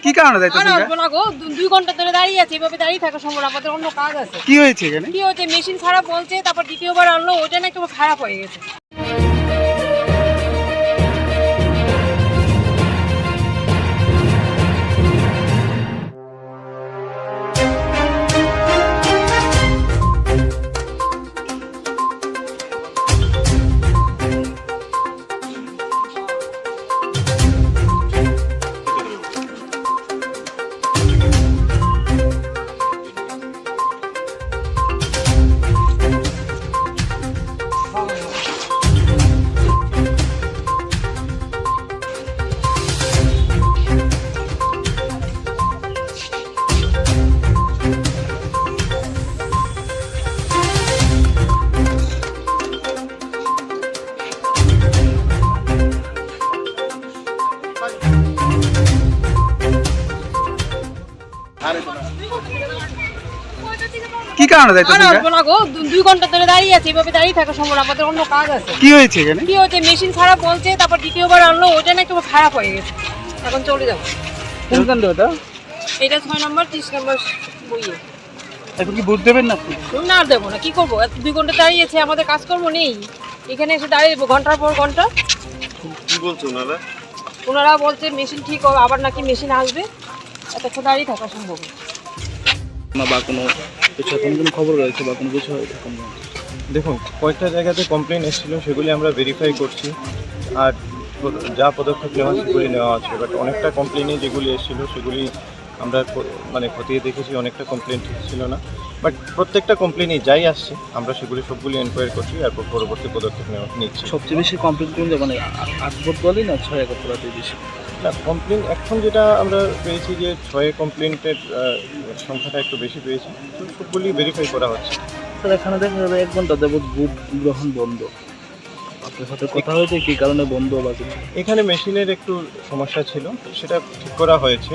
কি কারণে যাইতেছেন? আসবো না গো, 2 ঘন্টা ধরে দাঁড়িয়ে আছে, এভাবে দাঁড়িয়ে থাকা সম্ভব, আমাদের অন্য কাজ আছে। কি হয়েছে এখানে? কি হয়েছে, মেশিন খারাপ বলছে, তারপর দ্বিতীয়বার আনলো, ওটা নাকি খারাপ হয়ে গেছে। কি কারণে যাইতেছেন? আসবো না গো, 2 ঘন্টা ধরে দাঁড়িয়ে আছে, এভাবে দাঁড়িয়ে থাকা সম্ভব, আমাদের অন্য কাজ আছে। কি হয়েছে এখানে? কি হয়েছে, মেশিন খারাপ বলছে, তারপর দ্বিতীয়বার আনলো, ওটা নাকি খারাপ হয়ে গেছে। এখন চলে যাবো। কোনখান দিয়ে ওটা? এটা 6 নম্বর 30 নম্বর বইয়ে। এখন কি বুঝ দেবেন না আপনি? না আর দেবো না, কি করবো, 2 ঘন্টা দাঁড়িয়েছে, আমাদের কাজকর্ম নেই, এখানে এসে দাঁড়িয়ে ঘন্টার পর ঘন্টা। কি বলছো ওনারা? ওনারা বলছে মেশিন ঠিক হবে, আবার নাকি মেশিন আসবে, এতক্ষণ দাঁড়িয়ে থাকা সম্ভব না, বা কোনো কিছু এখন কোনো খবর রয়েছে বা কোনো কিছু হয়েছে? দেখুন, কয়েকটা জায়গাতে কমপ্লেন এসেছিল, সেগুলি আমরা ভেরিফাই করছি, আর যা পদক্ষেপ নেওয়া সেগুলি নেওয়া আছে। বাট অনেকটা কমপ্লেনে যেগুলি এসেছিল সেগুলি আমরা মানে খতিয়ে দেখেছি, অনেকটা কমপ্লেন ঠিক ছিল না। বাট প্রত্যেকটা কমপ্লেনই যাই আসছে আমরা সেগুলি সবগুলি এনকোয়ারি করছি, আর পরবর্তী পদক্ষেপ নিচ্ছি। সবচেয়ে বেশি কমপ্লেন কোন মানে 8 বলি না 6 আগরতলাতে বেশি? না, কমপ্লেন এখন যেটা আমরা পেয়েছি যে 6 কমপ্লেন্টের সংখ্যাটা একটু বেশি পেয়েছি, তো সবগুলি ভেরিফাই করা হচ্ছে। স্যার, এখানে দেখা যাবে 1 ঘন্টা যাবৎ ভোট গ্রহণ বন্ধ। আপনার সাথে কথা হয়েছে কি কারণে বন্ধ বা কিছু? এখানে মেশিনের একটু সমস্যা ছিল, সেটা ঠিক করা হয়েছে,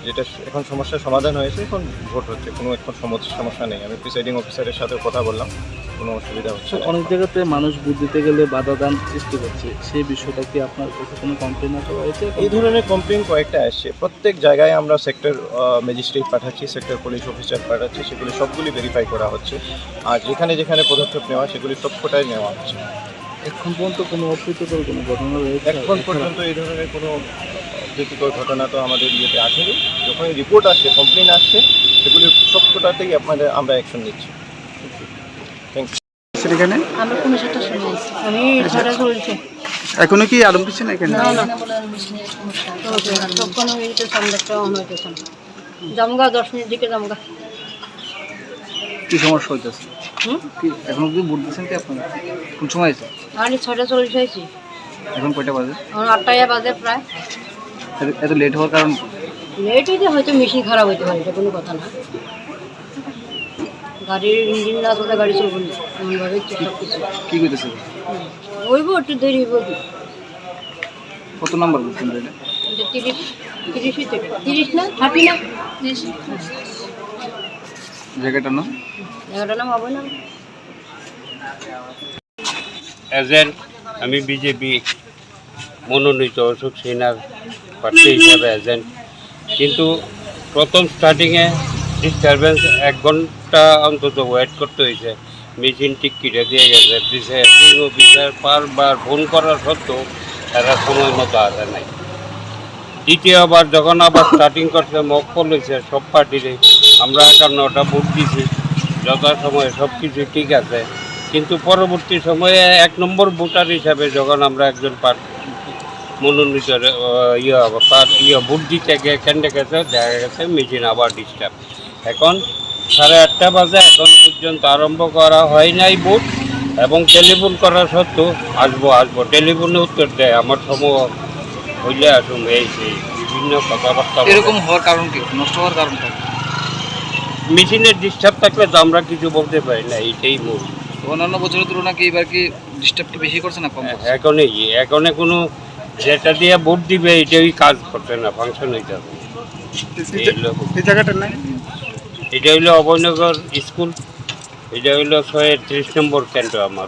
যেটা এখন সমস্যার সমাধান হয়েছে, এখন ভোট হচ্ছে, কোনো এখন সমস্যা নেই। আমি প্রিসাইডিং অফিসারের সাথে কথা বললাম, কোনো অসুবিধা হচ্ছে না। অনেক জায়গাতে মানুষ ভোট দিতে গেলে বাধা দান সৃষ্টি করছে, সেই বিষয়টা কি আপনার কাছে কোনো কমপ্লেন করা হয়েছে? এই ধরনের কমপ্লেন কয়েকটা আসছে, প্রত্যেক জায়গায় আমরা সেক্টর ম্যাজিস্ট্রেট পাঠাচ্ছি, সেক্টর পুলিশ অফিসার পাঠাচ্ছি, সেগুলি সবগুলি ভেরিফাই করা হচ্ছে, আর যেখানে যেখানে পদক্ষেপ নেওয়া সেগুলি সবকটাই নেওয়া হচ্ছে। এখন পর্যন্ত কোনো অপ্রীতিকর কোনো ঘটনা রয়েছে? এখন পর্যন্ত এই ধরনের কোনো অপ্রীতিকর ঘটনা তো আমাদের ইয়েতে আসেনি। যখন রিপোর্ট আসছে, কমপ্লেন আসছে, সেগুলি সবকটাতেই আমরা অ্যাকশন নিচ্ছি। Thank you. এখানে আমরা কোনো সেটা শুনেছি, আমি ছটা চলছে এখনো কি আলম দিচ্ছে না এখানে? তখন হয়েছে সামনেটা অন হইতেছে না, জামগা 10 মিনিট দিকে জামগা। কি সমস্যা হইতেছে? কি এখন অব্দি ভোট দিচ্ছেন কি আপনারা? কোন সময় আছে? আমি 6টা 40 হয়েছি, এখন কয়টা বাজে? এখন 8টা বাজে প্রায়। এত লেট হওয়ার কারণ? লেট হইতে হয়তো মেশিন খারাপ হইতে পারে, এটা কোনো কথা না। গাড়ির ইঞ্জিন না চললে গাড়ি চলবে না, এমনভাবে সব কিছু। কি করতেছে? হইব, একটু দেরি হইব। কত নাম্বার বুঝছেন এটা? 30 থেকে 30 না 30 না 30 জায়গাটার নাম? জায়গাটার নাম হবে না। এজেন্ট আমি বিজেপি মনোনীত অশোক সিনহার প্রার্থী হিসাবে এজেন্ট, কিন্তু প্রথম স্টার্টিংয়ে ডিস্টারবেন্স 1 ঘন্টা অন্তত ওয়েট করতে হয়েছে। মেশিন ঠিক কেটে দিয়ে গেছে, প্রিসাইডিং অফিসার বারবার ফোন করার সত্ত্বেও তারা সময় মতো আসে নাই। দ্বিতীয়বার যখন আবার স্টার্টিং করছে, মক কল হয়েছে সব পার্টিরে, আমরা 51টা ভোট দিয়েছি যথাসময়ে, সব কিছু ঠিক আছে। কিন্তু পরবর্তী সময়ে 1 নম্বর ভোটার হিসাবে যখন আমরা একজন মনোনীত ভোট দিতে কেন্দ্রে গেছে, দেখা গেছে মেশিন আবার ডিস্টার্ব। এখন 8:30 বাজে, এখন পর্যন্ত আরম্ভ করা হয় নাই ভোট, এবং টেলিফোন করা সত্ত্বেও আসবো টেলিফোনে উত্তর দেয় আমার সময় হইলে আসুন, এই সেই বিভিন্ন কথাবার্তা। এরকম হওয়ার কারণ কি? নষ্ট হওয়ার কারণটা? মেশিনের ডিস্টার্ব থাকলে তো আমরা কিছু বলতে পারি না, এইটাই মূল। অন্যান্য বছরের তুলনায় কি এবার কি ডিস্টার্বটা বেশি করছে না কম? এখনে কোনো যেটা দিয়ে ভোট দিবে এটাই কাজ করছে না, ফাংশন হয়ে যাবে। এই জায়গাটার নাই? এটা হইলো অভয়নগর স্কুল, এটা হইলো 130 নম্বর কেন্দ্র আমার।